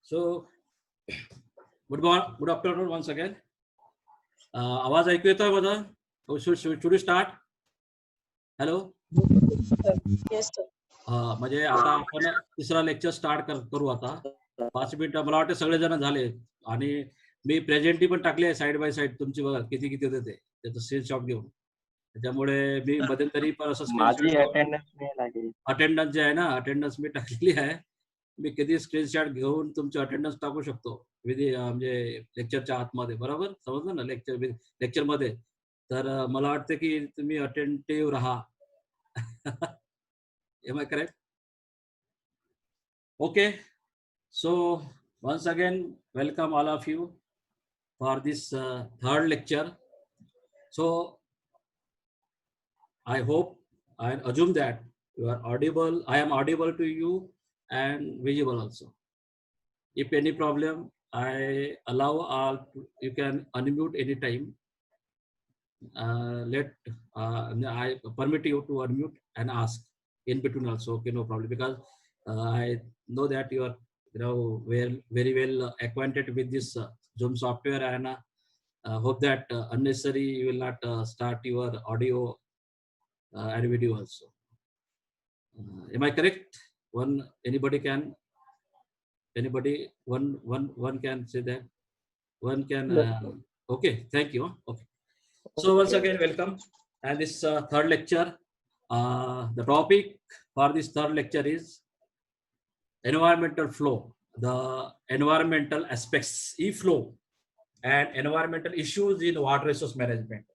So, good morning, good afternoon once again. आवाज ऐकू येतोय माझा? Should we start? Hello. Yes, sir. म्हणजे आता आपण तिसरा लेक्चर स्टार्ट करू आता. 5 मिनिटं मला वाटतं सगळेजण झाले आणि मी प्रेझेंटी पण टाकली आहे साइड बाय साइड तुमची बघा किती किती होते ते त्याचं स्क्रीनशॉट घेऊन. त्याच्यामुळे मी मध्यंतरी पण असं माझी अटेंडन्स जे आहे ना अटेंडन्स मी टाकलेली आहे. मी कधी स्क्रीनशॉट घेऊन तुमची अटेंडन्स टाकू शकतो म्हणजे लेक्चरच्या आतमध्ये. बरोबर समजलं ना लेक्चरमध्ये. तर मला वाटतं की तुम्ही अटेंटिव्ह राहा. Am I correct? Okay. So once again, welcome all of you for this third lecture. So I hope, I assume that you are audible. I am audible to you and visible also. If any problem, I allow all. You can unmute anytime. I permit you to unmute and ask in between also. Okay, no problem, because I know that you are very well acquainted with this Zoom software, and hope that unnecessary you will not start your audio and video also. Am I correct? Anybody can say that. One can. Okay, thank you. Okay. So once again, welcome. And this third lecture, the topic for this third lecture is environmental flow, the environmental aspects, e-flow, and environmental issues in water resource management.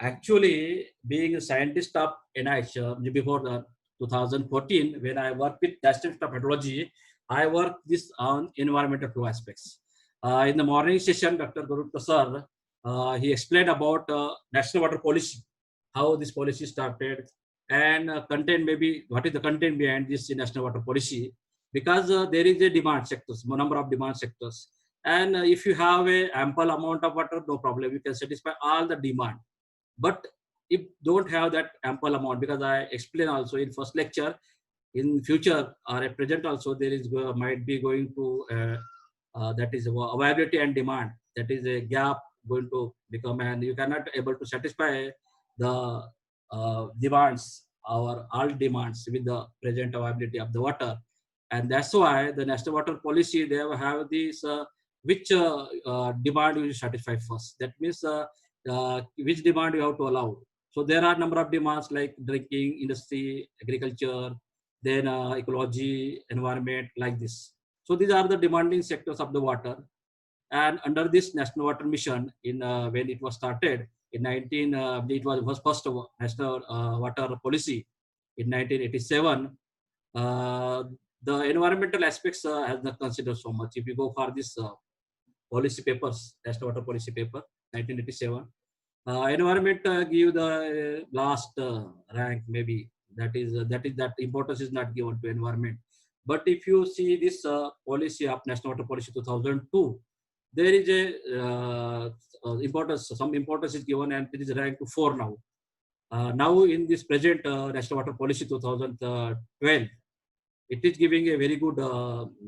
Actually, being a scientist of NIH before 2014, when I worked with National Institute of Hydrology, I worked this on environmental flow aspects. In the morning session, Dr. Gurupta sir, he explained about national water policy, how this policy started, and content, maybe what is the content behind this national water policy, because there is a demand sectors, number of demand sectors, and if you have a ample amount of water, no problem, you can satisfy all the demand. But if don't have that ample amount, because I explained also in first lecture, in future or at present also there is might be going to that is availability and demand, that is a gap going to become, and you cannot able to satisfy the demands or all demands with the present availability of the water. And that's why the national water policy, they have this which demand you satisfy first. That means which demand you have to allow. So there are number of demands like drinking, industry, agriculture, then ecology, environment, like this. So these are the demanding sectors of the water. And under this National Water Mission, in when it was started in it was first National Water Policy in 1987. The environmental aspects has not considered so much. If you go for this policy papers, National Water Policy paper, 1987, environment give the last rank, maybe. That importance is not given to environment. But if you see this policy of National Water Policy 2002, there is a importance. Some importance is given, and it is ranked to 4 now. Now in this present National Water Policy 2012, it is giving a very good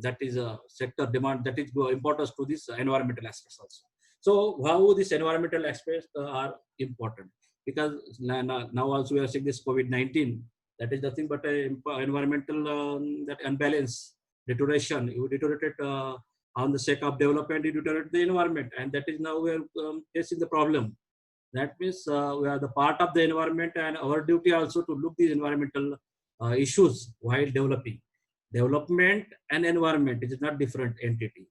that is a sector demand, that is importance to this environmental aspects also. So how these environmental aspects are important, because now also we are seeing this COVID-19, that is nothing but a environmental that unbalance, deterioration. You deteriorated on the sake of development, you deteriorate the environment, and that is now we are facing the problem. That means we are the part of the environment, and our duty also to look these environmental issues while developing. Development and environment is not different entity.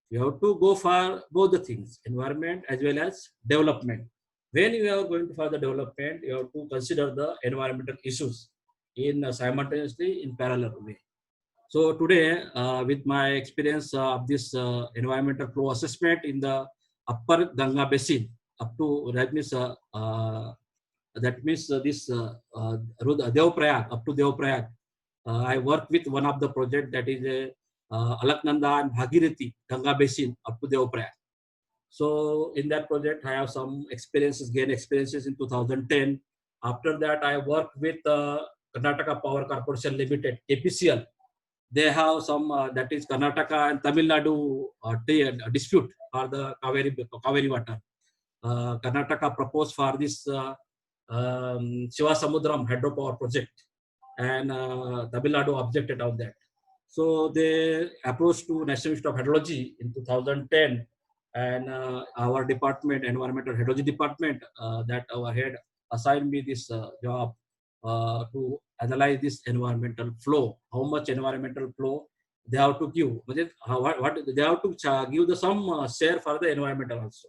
You have to go for both the things, environment as well as development. When you are going for the development, you have to consider the environmental issues in simultaneously in parallel way. So today, with my experience of this environmental flow assessment in the upper Ganga basin, up to that means this Deoprayag, up to Deoprayag, I work with one of the project that is a Alaknanda and Bhagirathi Ganga basin up to Deoprayag. So in that project, I have some experiences, gain experiences in 2010. After that, I worked with Karnataka Power Corporation Limited, KPCL. They have some that is Karnataka and Tamil Nadu dispute for the Kaveri water. Karnataka proposed for this Shiva Samudram hydropower project, and Tamil Nadu objected on that. So they approached to National Institute of Hydrology in 2010, and our department, Environmental Hydrology Department, that our head assigned me this job to analyze this environmental flow. How much environmental flow they have to give? What they have to give some share for the environmental also.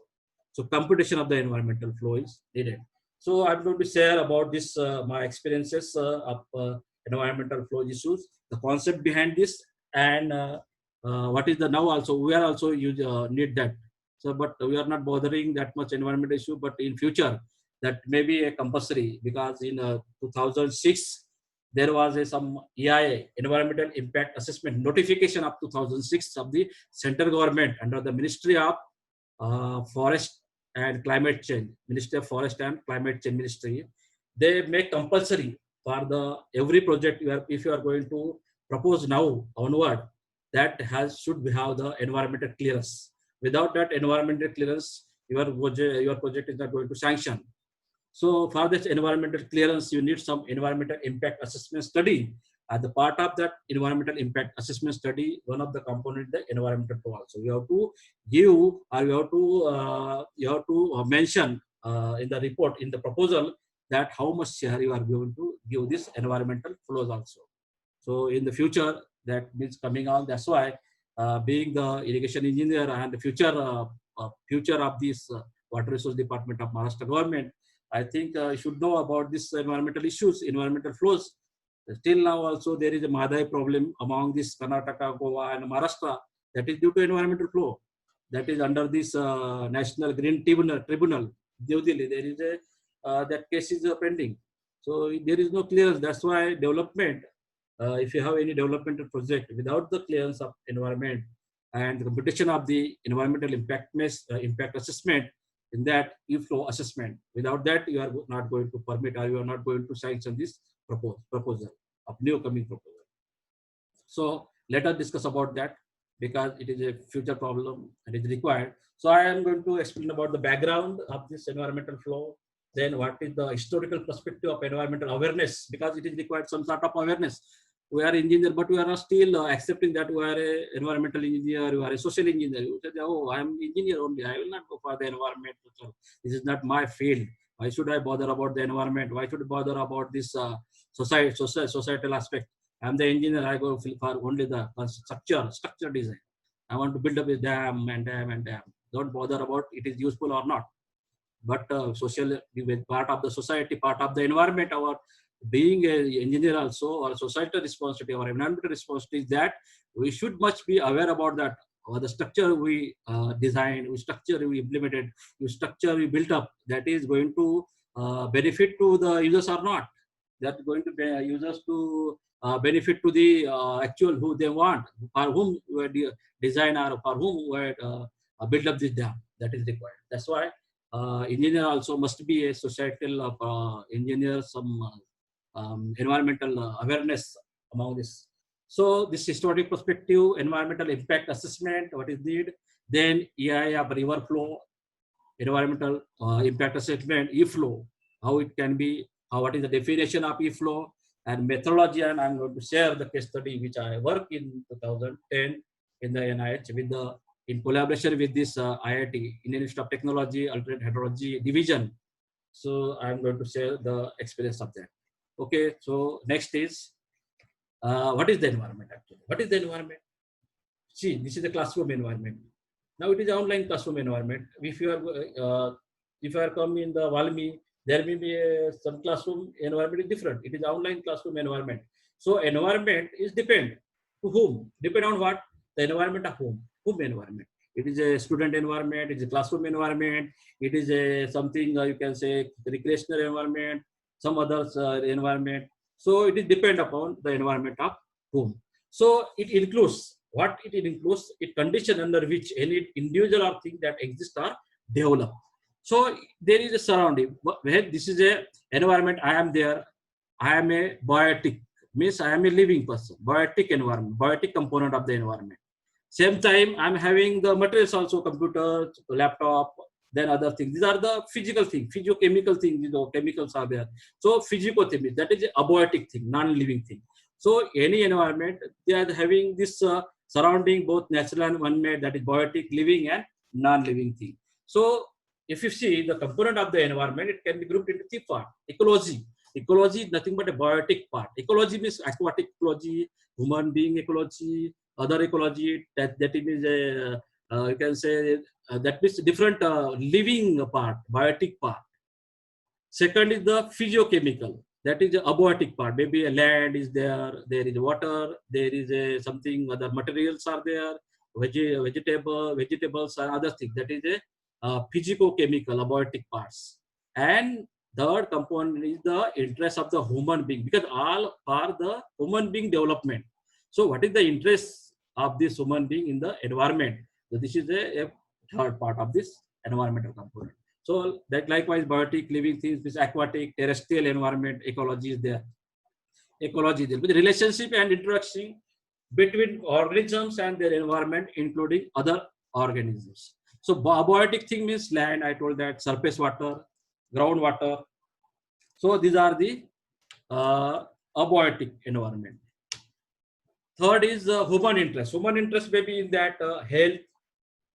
So computation of the environmental flow is needed. So I'm going to share about this my experiences of environmental flow issues, the concept behind this, and what is the now also we are also need that. So, but we are not bothering that much environmental issue. But in future, that may be a compulsory, because in 2006 there was some EIA, Environmental Impact Assessment notification of 2006 of the central government under the Ministry of Forest and Climate Change, Ministry of Forest and Climate Change Ministry. They make compulsory for the every project if you are going to propose now onward, that should have the environmental clearance. Without that environmental clearance, your project is not going to sanction. So for this environmental clearance, you need some environmental impact assessment study. As the part of that environmental impact assessment study, one of the components the environmental flow also. You have to give, or you have to mention in the report, in the proposal, that how much share you are going to give this environmental flows also. So in the future, that means coming on. That's why being the irrigation engineer and the future of this Water Resource Department of Maharashtra government, I think you should know about this environmental issues, environmental flows. Still now also there is a Mahadai problem among this Karnataka, Goa and Maharashtra, that is due to environmental flow. That is under this National Green Tribunal, New Delhi. There is a that case is pending. So there is no clearance. That's why development, if you have any developmental project without the clearance of environment and the computation of the environmental impact assessment, in that flow assessment, without that you are not going to permit, or you are not going to sanction this proposal of new coming proposal. So let us discuss about that, because it is a future problem and it is required. So I am going to explain about the background of this environmental flow, then what is the historical perspective of environmental awareness, because it is required some sort of awareness. We are engineer, but we are not still accepting that we are a environmental engineer, we are a social engineer. You say, oh, I am engineer only, I will not go for the environment. This is not my field. Why should I bother about the environment? Why should I bother about this societal aspect? I am the engineer, I go for only the structure design. I want to build up a dam and dam and dam. Don't bother about it is useful or not. But social, part of the society, part of the environment, our being an engineer also, our societal responsibility, our environmental responsibility is that we should much be aware about that. Or the structure we designed, the structure we implemented, the structure we built up, that is going to benefit to the users or not. That's going to be users to benefit to the actual who they want, for whom we design or for whom we build up this dam. That is required. That's why engineer also must be a societal engineer, some environmental awareness among this. So this historic perspective, environmental impact assessment, what is needed, then EIA of river flow, environmental impact assessment, E-flow, how it can be, what is the definition of E-flow and methodology. And I'm going to share the case study which I worked in 2010 in the NIH with in collaboration with this IIT, Indian Institute of Technology, Alternate Hydrology Division. So I'm going to share the experience of that. Okay, so next is, what is the environment actually? What is the environment? See, this is the classroom environment. Now it is online classroom environment. If you are coming in the Valmi, there may be some classroom environment is different. It is online classroom environment. So environment is depend. To whom? Depend on what? The environment of whom? Whom environment? It is a student environment, it is a classroom environment, it is a something you can say recreational environment, some other environment. So it is depend upon the environment of whom. So it includes what it includes, it condition under which any individual or thing that exists are developed. So there is a surrounding where this is a environment. I am there. I am a biotic, means I am a living person. Biotic environment, biotic component of the environment. Same time, I'm having the materials also, computer, laptop, then other things. These are the physical things, physiochemical things, chemicals are there. So physicochemical, that is a abiotic thing, non-living thing. So any environment, they are having this surrounding both natural and man-made, that is biotic, living and non-living thing. So if you see the component of the environment, it can be grouped into three parts. Ecology. Ecology is nothing but a biotic part. Ecology means aquatic ecology, human being ecology, other ecology, that means you can say that means different living part, biotic part. Second is the physiochemical, that is the abiotic part. Maybe a land is there, there is water, there is a something, other materials are there, vegetables are other things. That is a physicochemical abiotic parts. And third component is the interest of the human being, because all are the human being development. So what is the interest of this human being in the environment? So this is a third part of this environmental component. So that likewise biotic living things, this aquatic, terrestrial environment, ecology is there. Ecology is there. With relationship and interaction between organisms and their environment, including other organisms. So abiotic thing means land, I told that, surface water, groundwater. So these are the abiotic environment. Third is human interest. Human interest may be in that health,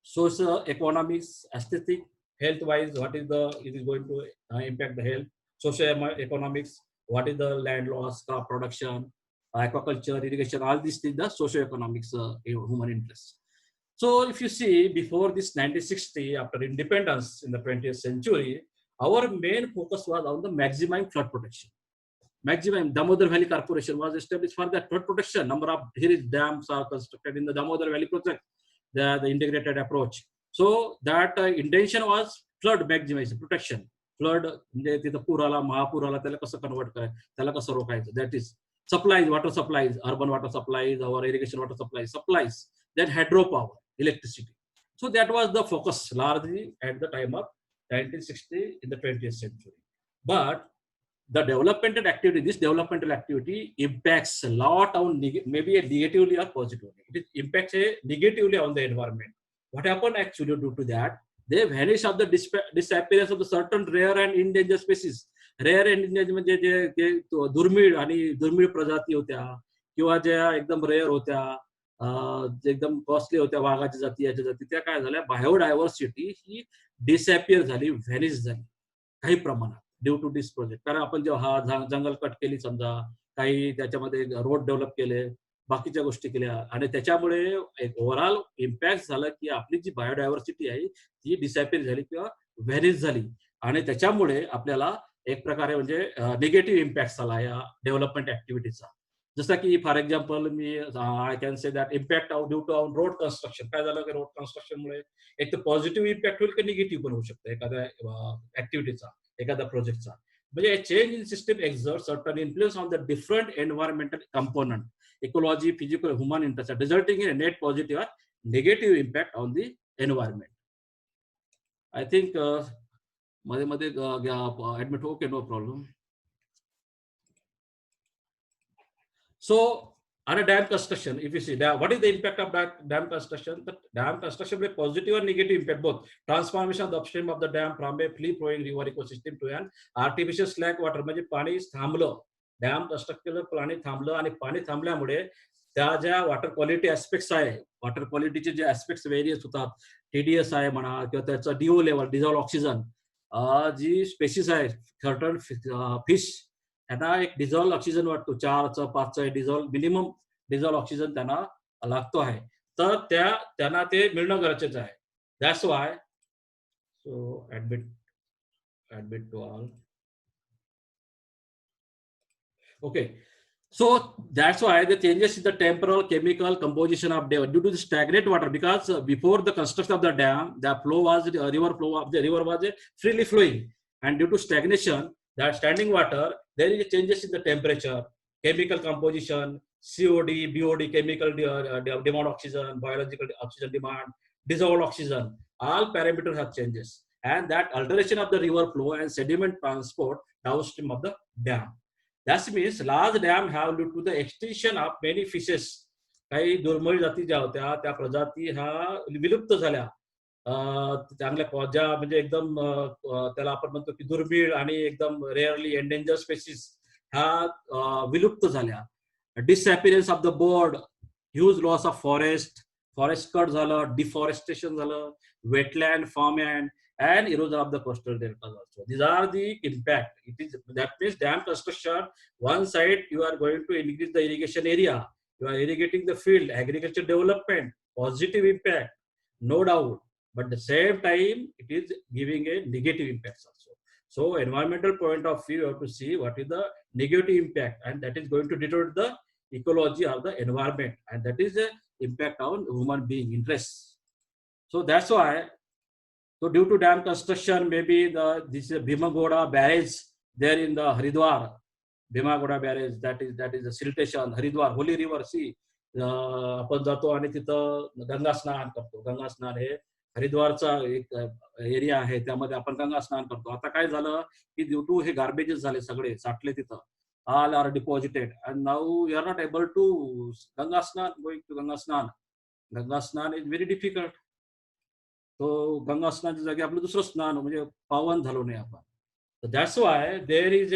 social, economics, aesthetic, health-wise, what is the, it is going to impact the health, social economics, what is the land loss, crop production, aquaculture, irrigation, all these things, the socio-economics human interest. So if you see, before this 1960, after independence in the 20th century, our main focus was on the maximum flood protection. Maximum Damodar Valley Corporation was established for that flood protection. Number of dams are constructed in the Damodar Valley project, the integrated approach. So that intention was flood maximization, protection. Flood, तिथं पूर आला, महापूर आला, त्याला कसं convert करायचं, त्याला कसं रोखायचं. That is supplies, water supplies, urban water supplies, our irrigation water supplies, then hydropower, electricity. So that was the focus largely at the time of 1960 in the 20th century. But the developmental activity, this developmental activity impacts a lot on maybe negatively or positively. It impacts negatively on the environment. What happened actually due to that? They vanish of the disappearance of the certain rare and endangered species. Rare and endangered म्हणजे जे दुर्मिळ आणि दुर्मिळ प्रजाती होत्या किंवा ज्या एकदम rare होत्या, एकदम कॉस्टली होत्या, वाघाच्या जाती, याच्या जाती, त्या काय झाल्या, बायोडायव्हर्सिटी ही डिसअपियर झाली, व्हॅनिश झाली काही प्रमाणात ड्यू टू दिस प्रोजेक्ट. कारण आपण जेव्हा हा जंगल कट केली, समजा काही त्याच्यामध्ये रोड डेव्हलप केले, बाकीच्या गोष्टी केल्या, आणि त्याच्यामुळे एक ओव्हरऑल इम्पॅक्ट झाला की आपली जी बायोडायव्हर्सिटी आहे ती डिसअपियर झाली किंवा व्हॅनिश झाली. आणि त्याच्यामुळे आपल्याला एक प्रकारे म्हणजे निगेटिव्ह इम्पॅक्ट झाला या डेव्हलपमेंट ऍक्टिव्हिटीचा. जसं की फॉर एक्झाम्पल मी I can say that impact due to road construction. काय झालं की रोड कन्स्ट्रक्शनमुळे एक तर पॉझिटिव्ह इम्पॅक्ट होईल की निगेटिव्ह पण होऊ शकतं एखाद्या ऍक्टिव्हिटीचा, एखाद्या प्रोजेक्टचा. म्हणजे change in system exert certain influence on the different environmental component, ecology, physical, human interest, resulting in a net positive or negative impact on the environment. I think admit, okay, no problem. So on a dam construction, if you see what is the impact of dam construction? The dam construction will positive or negative impact both. Transformation of the upstream of the dam from a free flowing river ecosystem to an artificial slack water. म्हणजे पाणी थांबलं, dam construct केलं, पाणी थांबलं, आणि पाणी थांबल्यामुळे त्या ज्या वॉटर क्वालिटी ऍस्पेक्ट्स आहे, वॉटर क्वालिटीचे जे ऍस्पेक्ट्स व्हेरियस होतात, टीडीएस आहे म्हणा, किंवा त्याचं डीओ लेवल, डिझॉल्व ऑक्सिजन, जी स्पेसिस आहे सर्टन फिश, त्यांना एक डिझॉल्व ऑक्सिजन वाटतो, 4चं 5चं डिझॉल्व, मिनिमम डिझॉल्व ऑक्सिजन त्यांना लागतो आहे, तर त्यांना ते मिळणं गरजेचं आहे. That's why so admit to all. Okay, So that's why the changes in the temporal chemical composition of dam due to the stagnant water, because before the construction of the dam, the flow was river flow of the river was freely flowing, and due to stagnation, that standing water, there is changes in the temperature, chemical composition, COD, BOD, chemical demand oxygen, biological oxygen demand, dissolved oxygen, all parameters have changes, and that alteration of the river flow and sediment transport downstream of the dam. That means large dam have led to the extinction of many fishes. काही दुर्मिळ जाती ज्या होत्या त्या प्रजाती ह्या विलुप्त झाल्या. चांगल्या ज्या म्हणजे एकदम त्याला आपण म्हणतो की दुर्मिळ आणि एकदम रेअरली एंडेंजर स्पेसिस ह्या विलुप्त झाल्या. Disappearance of the bird, huge loss of forest cut झालं, डिफॉरेस्टेशन झालं, wetland, farmland, and erosion of the coastal deltas also. These are the impact. It is that means dam construction. One side you are going to increase the irrigation area. You are irrigating the field, agriculture development, positive impact, no doubt. But at the same time, it is giving a negative impact also. So, environmental point of view, you have to see what is the negative impact, and that is going to deteriorate the ecology of the environment, and that is the impact on human being interests. So that's why. So due to dam construction, maybe this is Bhimagoda barrage there in the Haridwar, Bhimagoda barrage, that is the siltation, Haridwar, holy river. See, आपण जातो आणि तिथं गंगा स्नान करतो. गंगा स्नान हे हरिद्वारचा एक area आहे, त्यामध्ये आपण गंगा स्नान करतो. आता काय झालं की ड्यू टू हे गार्बेजेस झाले सगळे साठले तिथं, all are deposited, and now you are not able to Ganga Snan, going to Ganga Snan. Ganga Snan is very difficult. तो गंगा स्नानाच्या जागी आपलं दुसरं स्नान म्हणजे पावन झालो नाही आपण. So that's why there is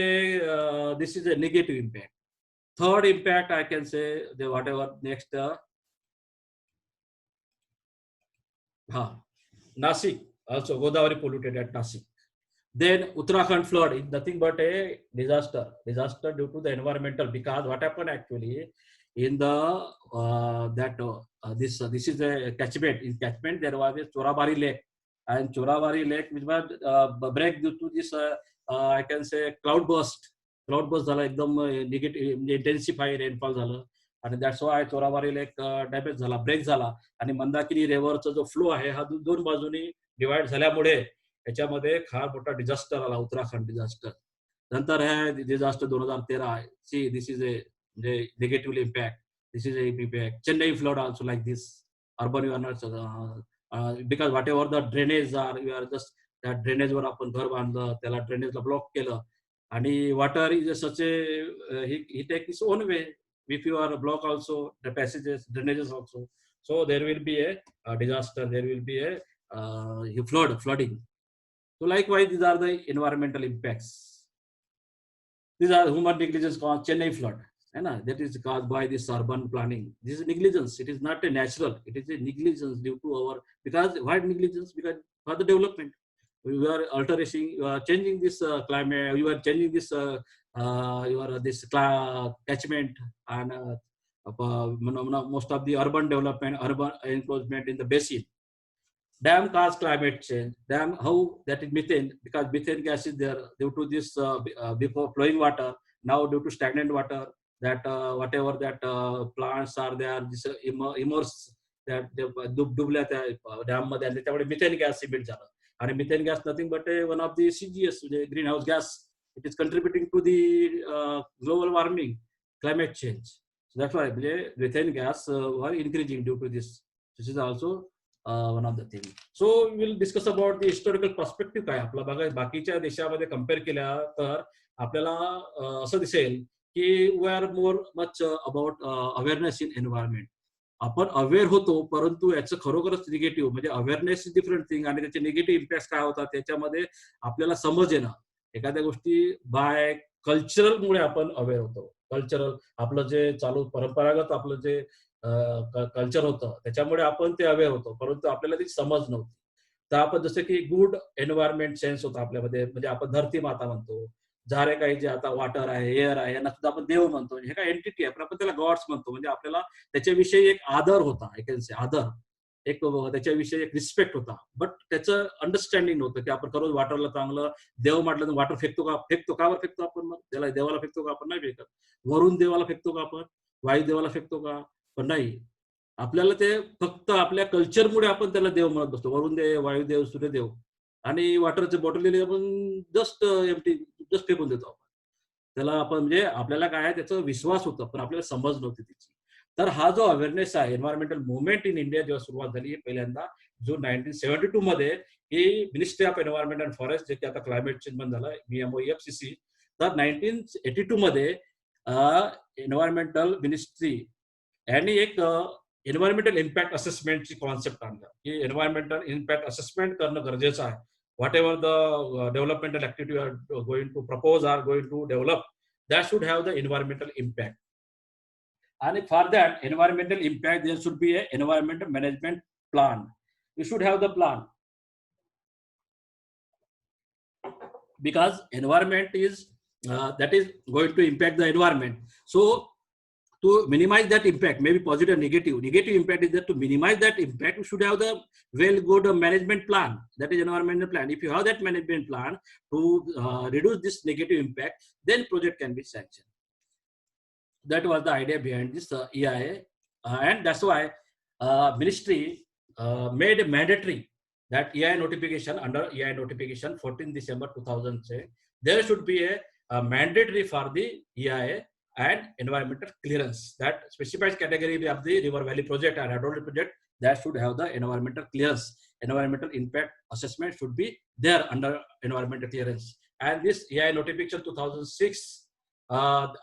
this is a negative impact. Third impact, I can say, the whatever next, Nasik, also Godavari polluted at Nasik. Then Uttarakhand flood is nothing but a disaster due to the environmental, because what happened actually in the this is a catchment. In catchment there was a Chorabari lake, and Chorabari lake which was break due to this I can say cloud burst झाला, एकदम negative intensify rainfall झालं, आणि that's why Chorabari lake damage झाला, break झाला, आणि मंदाकिनी रिव्हरचा जो flow आहे हा दोन बाजूनी डिवाइड झाल्यामुळे याच्यामध्ये फार मोठा डिझास्टर आला, उत्तराखंड डिझास्टर. नंतर हे disaster 2013. See this is a म्हणजे negative impact. This is a impact. Chennai flood also like this. Urban you are not because whatever the drainage are, you are just that drainage वर आपण घर बांधलं, त्याला ड्रेनेजला block केलं, आणि water is such a he take its own way. If you are block also the passages, drainages also, so there will be a disaster. There will be a flooding. So likewise, these are the environmental impacts. These are human negligence caused Chennai flood. That is caused by this urban planning. This is negligence. It is not a natural. It is a negligence due to our, because why negligence? Because for the development, we are altering, you are changing this climate, you are changing this this catchment, and most of the urban development, urban encroachment in the basin. Dam cause climate change. Dam, how that is methane, because methane gas is there due to this before flowing water. Now due to stagnant water, that whatever that plants are there, this immerse that डुबल्या त्या dam मध्ये, आणि त्याच्यामुळे methane gas emit झालं. आणि methane gas nothing but one of the CGS, म्हणजे greenhouse gas. It is contributing to the global warming, climate change. That's why म्हणजे methane gas वर increasing due to this. This is also one of the thing. So we will discuss about the historical perspective. काय आपला बघा बाकीच्या देशामध्ये compare केल्या तर आपल्याला असं दिसेल की we are more much about awareness in environment. आपण अवेअर होतो, परंतु याचं खरोखरच निगेटिव्ह, म्हणजे अवेअरनेस इज डिफरंट थिंग, आणि त्याचे निगेटिव्ह इम्पॅक्ट काय होतात त्याच्यामध्ये आपल्याला समज येणं. एखाद्या गोष्टी बाय कल्चरलमुळे आपण अवेअर होतो. कल्चरल आपलं जे चालू परंपरागत आपलं जे कल्चर होतं त्याच्यामुळे आपण ते अवेअर होतो, परंतु आपल्याला ती समज नव्हती. तर आपण जसं की गुड एन्व्हायरमेंट सेन्स होता आपल्यामध्ये, म्हणजे आपण धरती माता म्हणतो, झारे काही जे आता वॉटर आहे, एअर आहे, यांना सुद्धा आपण देव म्हणतो. हे काय एंटिटी आहे, पण आपण त्याला गॉड्स म्हणतो. म्हणजे आपल्याला त्याच्याविषयी एक आदर होता, आदर. एक त्याच्याविषयी एक रिस्पेक्ट होता, बट त्याचं अंडरस्टँडिंग नव्हतं की आपण खरंच वॉटरला चांगलं देव म्हटलं तर वॉटर फेकतो का फेकतो आपण, मग त्याला देवाला फेकतो का आपण, नाही फेकत. वरून देवाला फेकतो का आपण, वायू देवाला फेकतो का, पण नाही. आपल्याला ते फक्त आपल्या कल्चरमुळे आपण त्याला देव म्हणत बसतो, वरून देव, वायुदेव, सूर्यदेव, आणि वॉटरचे बॉटल आपण जस्ट एम्प्टी जस्ट फेकून देतो आपण त्याला. आपण म्हणजे आपल्याला काय आहे त्याचा विश्वास होता, पण आपल्याला समज नव्हती त्याची. तर हा जो अवेअरनेस आहे, एन्व्हायरमेंटल मुवमेंट इन इंडिया जेव्हा सुरुवात झाली पहिल्यांदा जो 1972 मध्ये, ही ministry of environment and forest, जे की आता क्लायमेट चेंज बंद झालं, MOEFCC, तर 1982 मध्ये एन्व्हायरमेंटल मिनिस्ट्री यांनी एक एन्व्हायरमेंटल इम्पॅक्ट असेसमेंटची कॉन्सेप्ट आणलं की एन्व्हायरमेंटल इम्पॅक्ट असेसमेंट करणं गरजेचं आहे. Whatever the developmental activity are going to propose are going to develop, that should have the environmental impact. And for that environmental impact, there should be a environmental management plan. You should have the plan, because environment is that is going to impact the environment. So to minimize that impact, maybe positive or negative impact is that to minimize that impact, you should have the well good management plan, that is environmental plan. If you have that management plan to reduce this negative impact, then project can be sanctioned. That was the idea behind this EIA, and that's why ministry made it mandatory that EIA notification, under EIA notification 14 December 2000, say there should be a mandatory for the EIA and environmental clearance that specifies category of the river valley project and hydrology project, that should have the environmental clearance. Environmental impact assessment should be there under environmental clearance. And this EIA notification 2006,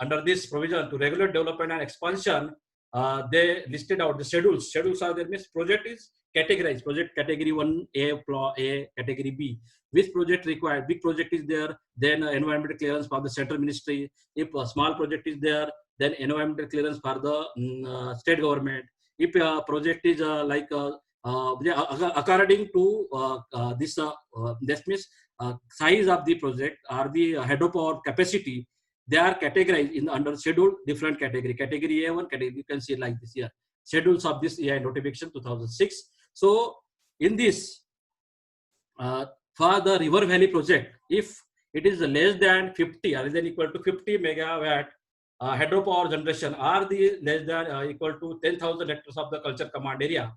under this provision to regulate development and expansion, they listed out the schedules. Schedules are there, means project is categorized. Project category 1A, category B. Which project required? Big project is there, then environmental clearance for the central ministry. If a small project is there, then environmental clearance for the state government. If a project is according to this, that means size of the project or the hydropower capacity, they are categorized in under schedule, different category. Category A1, category, you can see like this here. Schedules of this EIA notification 2006. So in this, for the river valley project, if it is less than 50 or less than equal to 50 megawatt hydropower generation, or the less than equal to 10,000 hectares of the culture command area,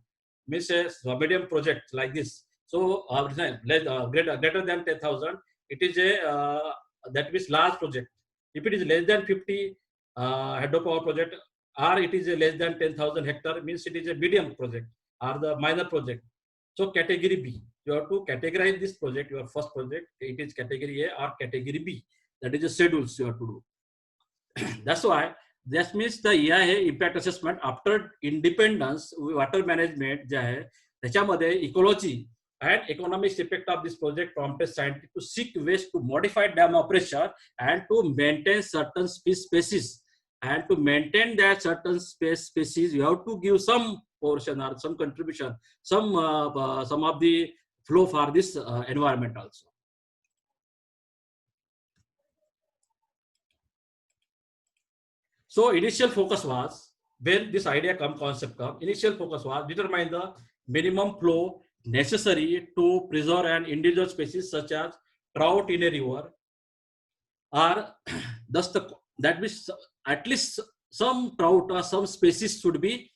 means a medium project like this. So greater than 10,000, it is a that means large project. If it is less than 50 hydropower project, or it is a less than 10,000 hectare, means it is a medium project or the minor project. So category B, you have to categorize this project, your first project, it is category A or category B. That is the schedules you have to do. That's why that means the EIA impact assessment after independence, water management जे आहे त्याच्यामध्ये ecology and economic effect of this project prompted scientists to seek ways to modify dam operation and to maintain certain species. And to maintain that certain species, you have to give some portion or some contribution, some of the flow for this environment also. So initial focus was, when this idea concept come, initial focus was determine the minimum flow necessary to preserve an individual species such as trout in a river, or thus that means at least some trout or some species should be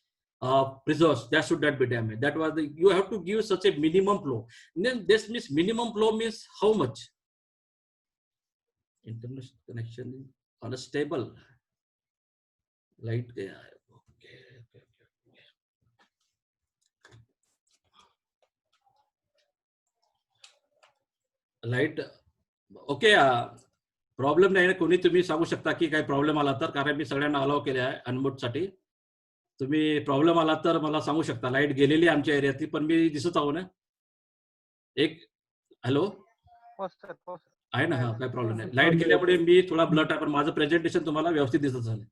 preserved, that should not be damaged. That was the, you have to give such a minimum flow. And then this means minimum flow means how much? Internet connection unstable. Light gaya hai. Light okay. Problem नाही, कोणी तुम्ही सांगू शकता की काही problem आला तर, कारण मी सगळ्यांना अलाव केले आहे अनम्यूट साठी. तुम्ही प्रॉब्लेम आला तर मला सांगू शकता. लाईट गेलेली आमच्या एरियातली, पण मी दिसत आहो ना. एक हॅलो आहे ना, हा काही प्रॉब्लेम नाही. लाईट गेल्यामुळे मी थोडा ब्लट आहे, पण माझं प्रेझेंटेशन तुम्हाला व्यवस्थित दिसत झालं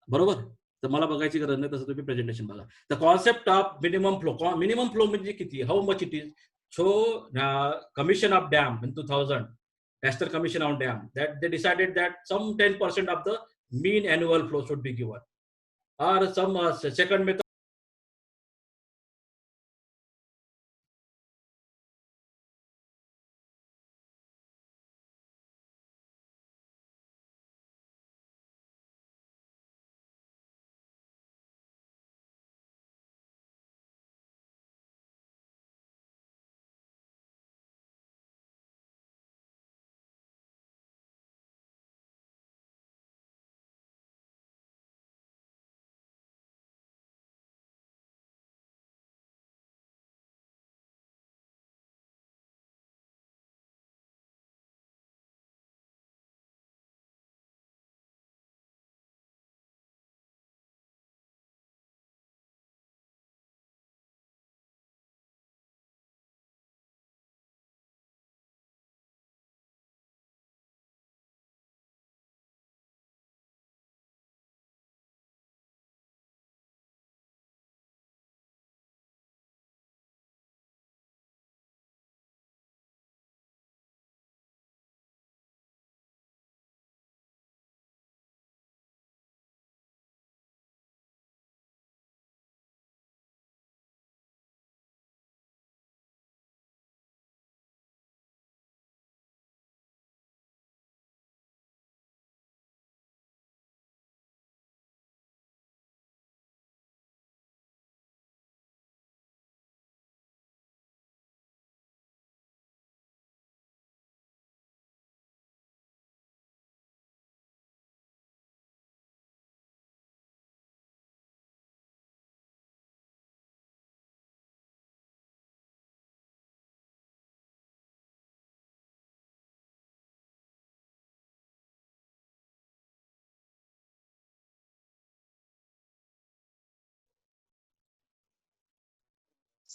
बरोबर. तर मला बघायची गरज नाही, तसं तुम्ही प्रेझेंटेशन बघा. The concept of minimum flow. Minimum flow म्हणजे किती, how much it is. So Commission of Dam in 2000, National Commission on Dam, that they decided that some 10% of the mean annual flow should be given, or some second method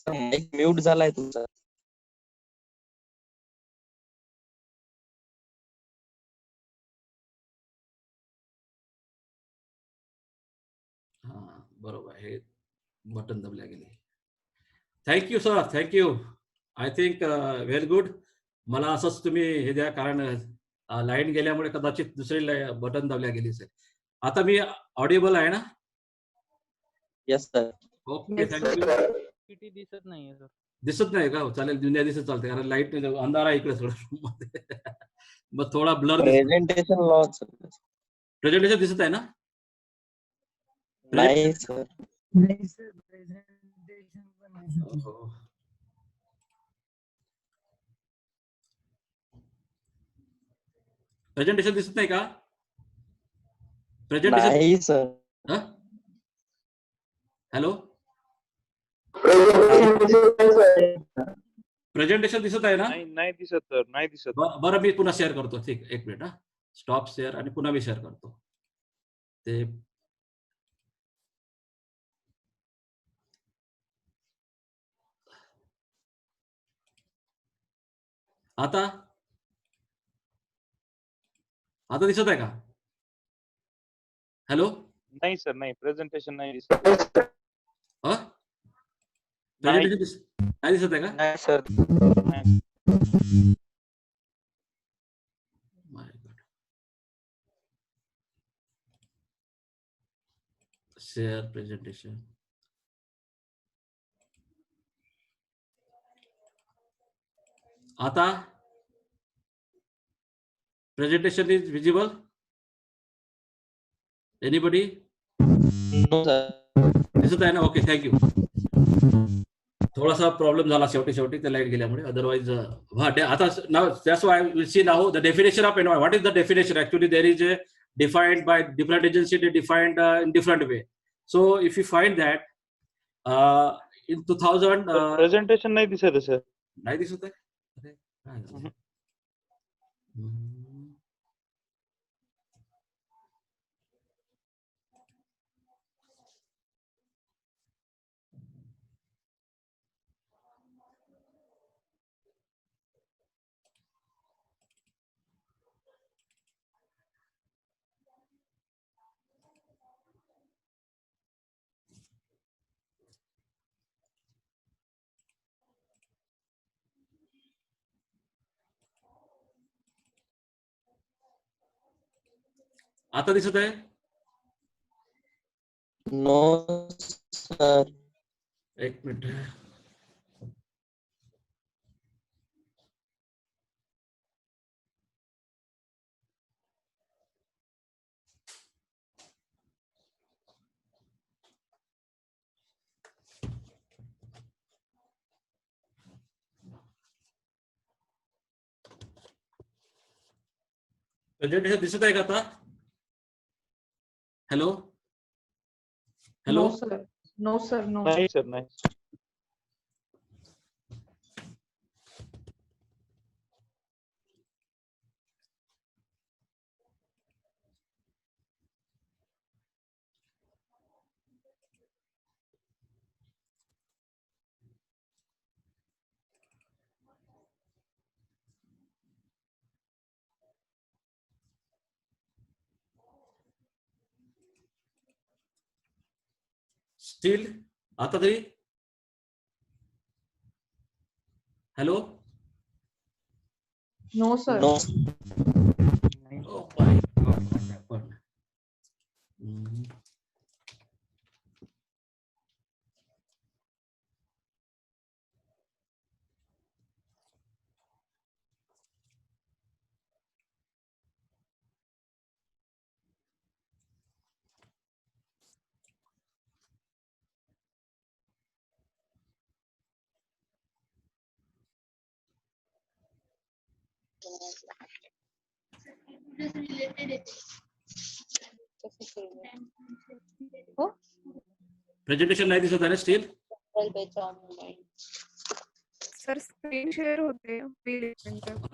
mic mute झालाय तुमचा. हा बरोबर, हे button दबल्या गेले. Thank you sir, thank you. I think very good. मला असंच तुम्ही हे द्या, कारण लाईन गेल्यामुळे कदाचित दुसरी बटन दाबल्या गेली असेल. आता मी ऑडिबल आहे ना? Yes sir. Okay, Yes, thank you. किती दिसत नाहीये सर. दिसत नाही का? चालेल, दुनिया दिसत चालते, कारण लाईट अंधार आहे इकडे थोडं room मध्ये. मग थोडा ब्लर दिसतो. Presentation loss. प्रेझेंटेशन दिसत आहे ना? नाही सर. नाही सर, प्रेझेंटेशन पण नाही. हो. प्रेझेंटेशन दिसत नाही का? प्रेझेंटेशन नाही सर. हॅलो, प्रेझेंटेशन दिसत आहे ना? नाही दिसत सर, नाही दिसत. बरं, मी पुन्हा शेअर करतो. ठीक, एक मिनिट. हा, स्टॉप शेअर आणि पुन्हा मी शेअर करतो ते. आता आता दिसत आहे का? हॅलो, नाही सर, नाही प्रेझेंटेशन नाही दिसत. प्रेझेंटेशन नाही दिसत आहे का? नाही sir. My God. Share presentation. आता presentation is visible? Anybody? No sir. दिसत आहे ना? Okay, thank you. थोडासा प्रॉब्लेम झाला शेवटी त्या लाईट गेल्यामुळे, अदरवाइज आता now that's why we see now the definition of environment. What is the definition? Actually there is a defined by different agency, defined in different way. So if you find that in 2000 presentation नाही दिसत sir. नाही दिसत आहे. अरे, काय झालं? आता दिसत आहे? No sir. एक मिनिट. प्रेझेंटेशन दिसत आहे का आता? Hello, hello. No, sir. No, sir. No. नाही सर, नाही. स्टील आता तरी? Hello. No, sir. No. Oh my God, what happened? Oh, presentation नाही दिसत आहे ना स्टील? सर स्क्रीन शेअर होते.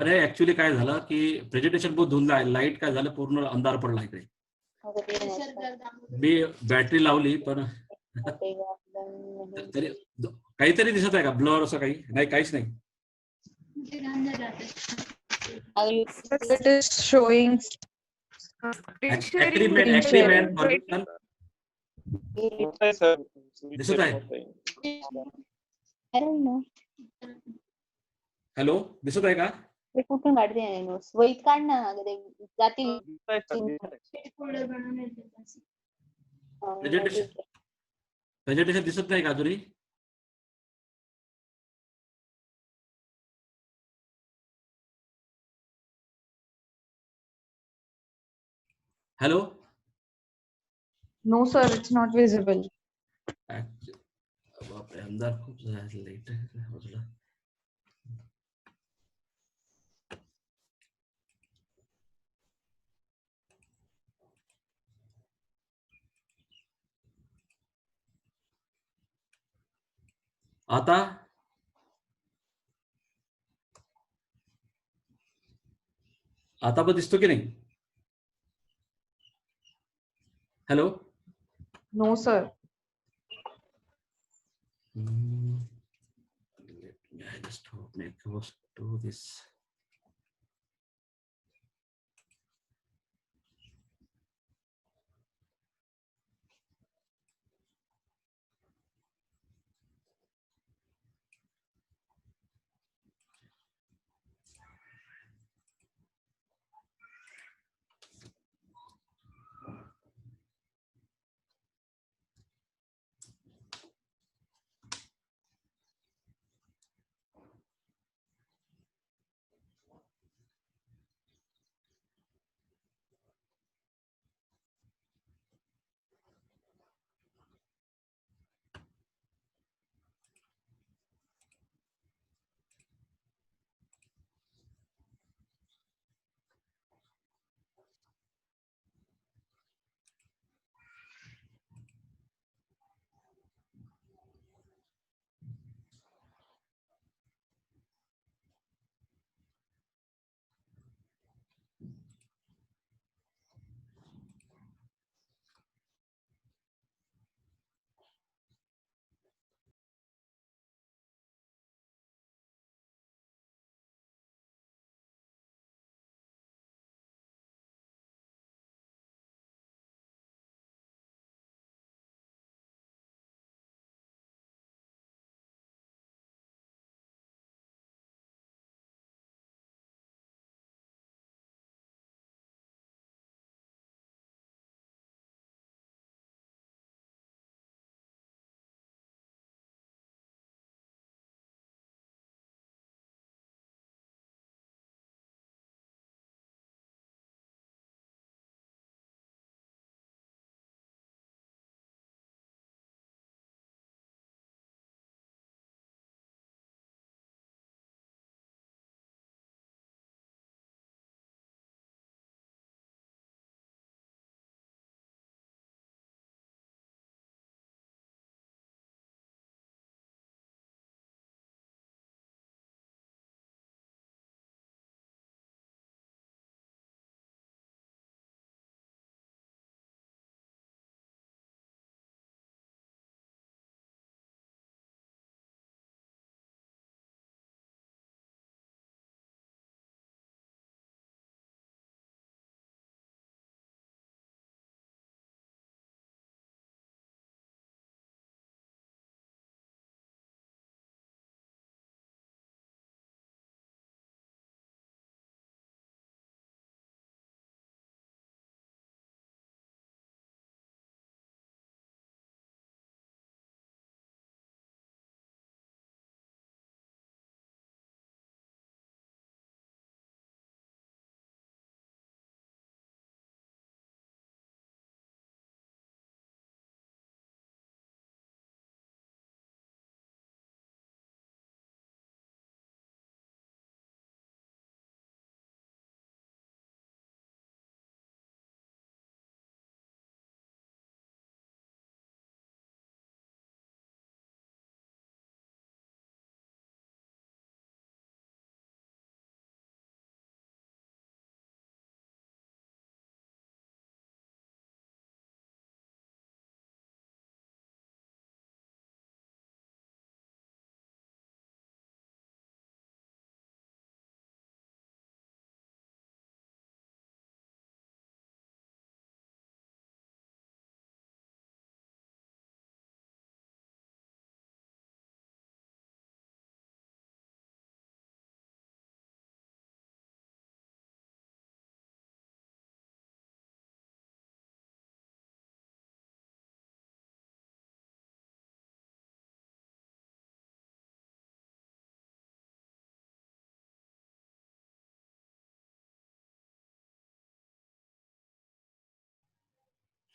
अरे ऍक्च्युली काय झालं की प्रेझेंटेशन बहुत धुंद आहे. लाईट काय झालं, पूर्ण अंधार पडला इकडे. मी बॅटरी लावली पण तरी काहीतरी दिसत आहे का ब्लर असं काही नाही काहीच नाही It is showing. Screen actually sharing main sharing. Permission होत आहे सर दिसत आहे I don't know. हॅलो दिसत आहे का ते कुठून काढते नोट्स वहीत काढ ना अगं ते जातील प्रेझेंटेशन प्रेझेंटेशन दिसत नाही का अजूनही hello No, sir, it's not visible. बापरे अंधार खूप लेट बाजूला आता आता पण दिसतो की नाही hello No, sir. I just hope it goes to this.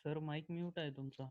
Sir mic mute आहे तुमचा.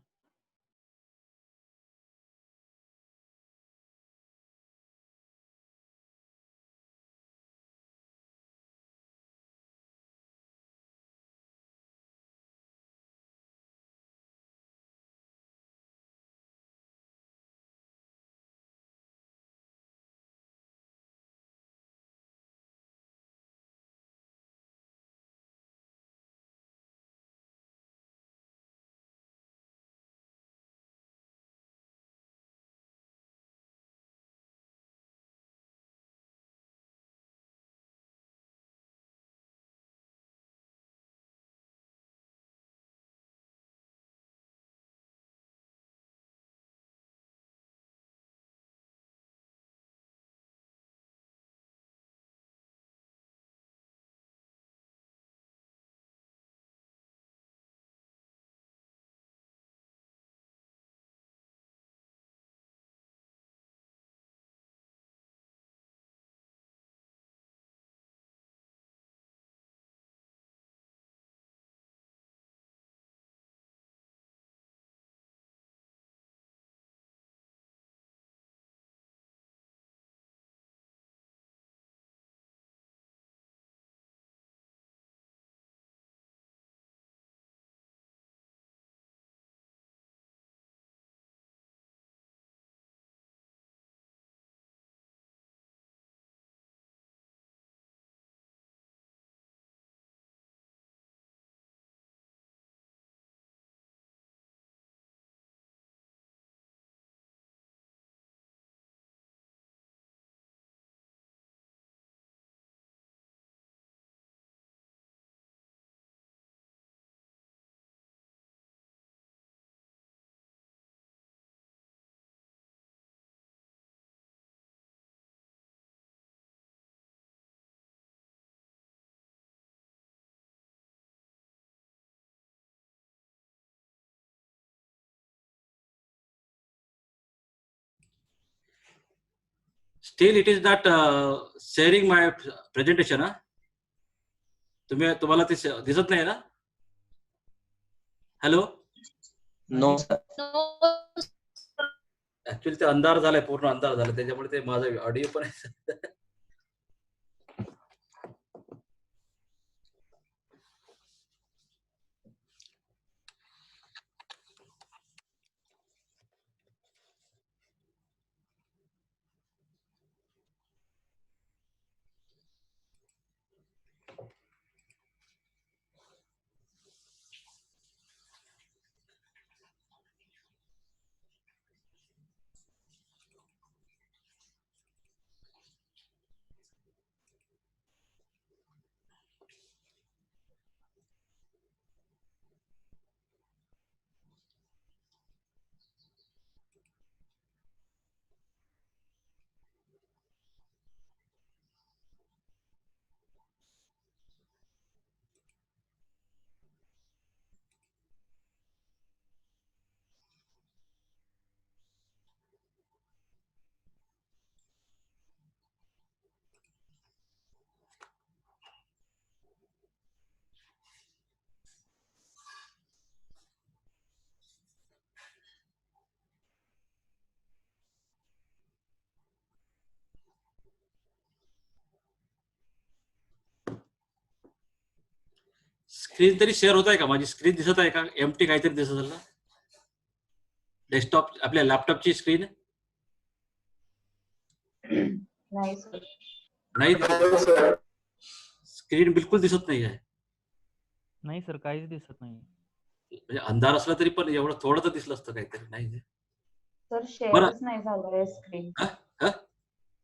Still, it is not sharing my presentation. तुम्हाला ते दिसत नाही ना? हॅलो. No, sir. ऍक्च्युअली ते अंधार झालाय, पूर्ण अंधार झालाय, त्याच्यामुळे ते माझा ऑडिओ पण स्क्रीन तरी शेअर होत आहे का? माझी स्क्रीन दिसत आहे का? एमटी काहीतरी दिसत असेल ना? डेस्कटॉप आपल्या लॅपटॉपची स्क्रीन नाही सर. नाही दिसत. स्क्रीन बिलकुल दिसत नाही आहे. नाही सर, काहीच दिसत नाही. म्हणजे अंधार असला तरी पण एवढं थोडं तर दिसलं असतं काहीतरी. नाही सर शेअरच नाही झालंय स्क्रीन.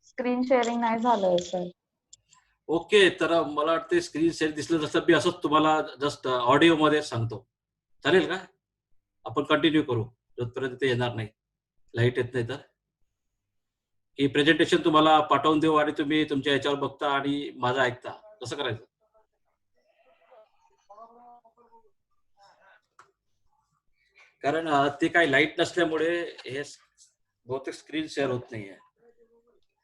स्क्रीन शेअरिंग नाही झालंय सर. ओके, तर मला वाटतं स्क्रीन शेअर दिसलं जसं मी असंच तुम्हाला जस्ट ऑडिओ मध्ये सांगतो. चालेल का? आपण कंटिन्यू करू जोपर्यंत ते येणार नाही, लाईट येत नाही तर. ही प्रेझेंटेशन तुम्हाला पाठवून देऊ आणि तुम्ही तुमच्या याच्यावर बघता आणि माझं ऐकता. कसं करायचं? कारण ते काही लाईट नसल्यामुळे हे बहुतेक स्क्रीन शेअर होत नाहीये.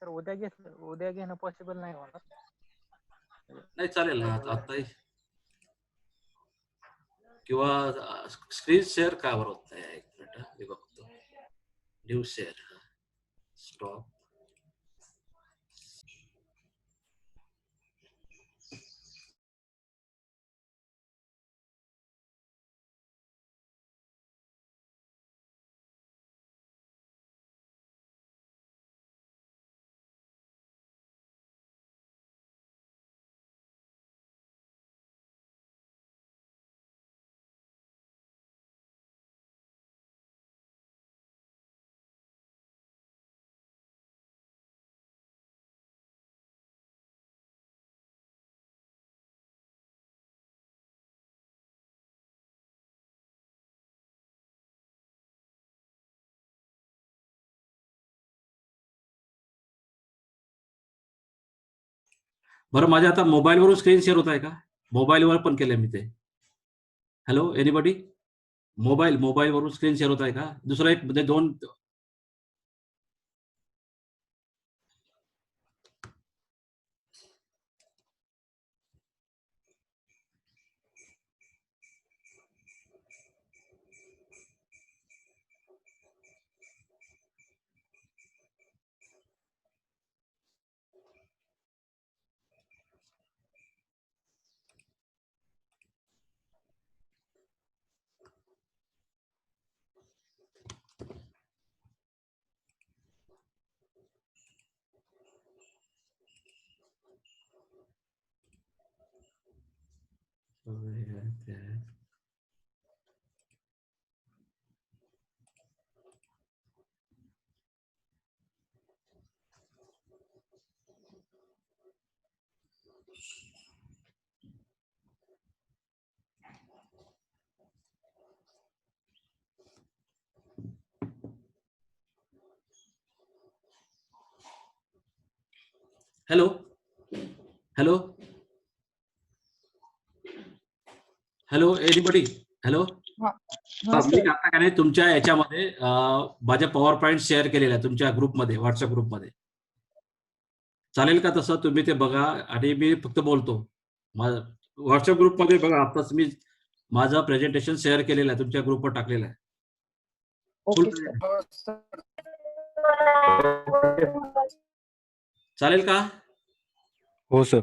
सर उद्या घेणं पॉसिबल नाही होणार. नाही चालेल ना आता. किंवा स्क्रीन शेअर का बरं होत नाही? एक मिनिट मी बघतो. New share stop. बरं, माझ्या आता मोबाईलवरून स्क्रीन शेअर होत आहे का? मोबाईलवर पण केलंय मी ते. Hello anybody? मोबाईलवरून स्क्रीन शेअर होत आहे का? दुसरा एक म्हणजे 2 hello hello hello anybody? Hello. मी आता का नाही तुमच्या याच्यामध्ये माझ्या पॉवर पॉईंट शेअर केलेला आहे तुमच्या ग्रुपमध्ये, व्हॉट्सअप ग्रुपमध्ये. चालेल का तसं? तुम्ही ते बघा आणि मी फक्त बोलतो. व्हॉट्सअप ग्रुपमध्ये बघा, आताच मी माझं प्रेझेंटेशन शेअर केलेलं आहे, तुमच्या ग्रुपवर टाकलेलं आहे. चालेल का? हो सर.